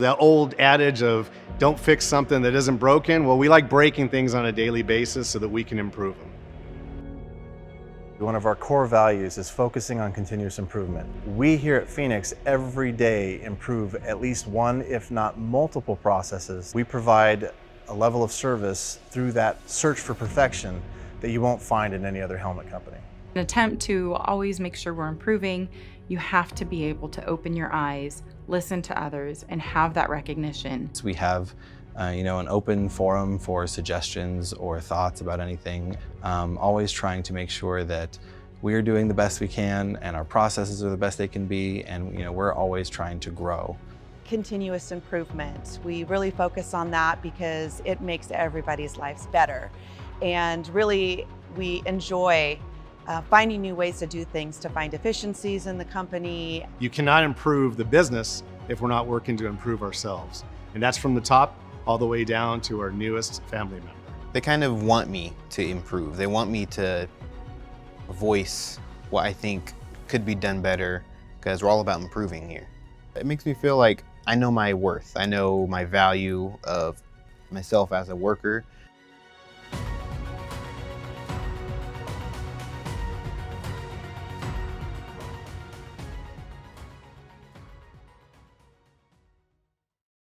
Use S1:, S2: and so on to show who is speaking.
S1: That old adage of don't fix something that isn't broken, well, we like breaking things on a daily basis so that we can improve them.
S2: One of our core values is focusing on continuous improvement. We here at Phenix every day improve at least one, if not multiple processes. We provide a level of service through that search for perfection that you won't find in any other helmet company.
S3: An attempt to always make sure we're improving, you have to be able to open your eyes, listen to others, and have that recognition.
S4: So we have an open forum for suggestions or thoughts about anything, always trying to make sure that we're doing the best we can and our processes are the best they can be, and we're always trying to grow.
S5: Continuous improvement. We really focus on that because it makes everybody's lives better. And really, we enjoy finding new ways to do things, to find efficiencies in the company.
S1: You cannot improve the business if we're not working to improve ourselves. And that's from the top all the way down to our newest family member.
S6: They kind of want me to improve. They want me to voice what I think could be done better, because we're all about improving here. It makes me feel like I know my worth. I know my value of myself as a worker,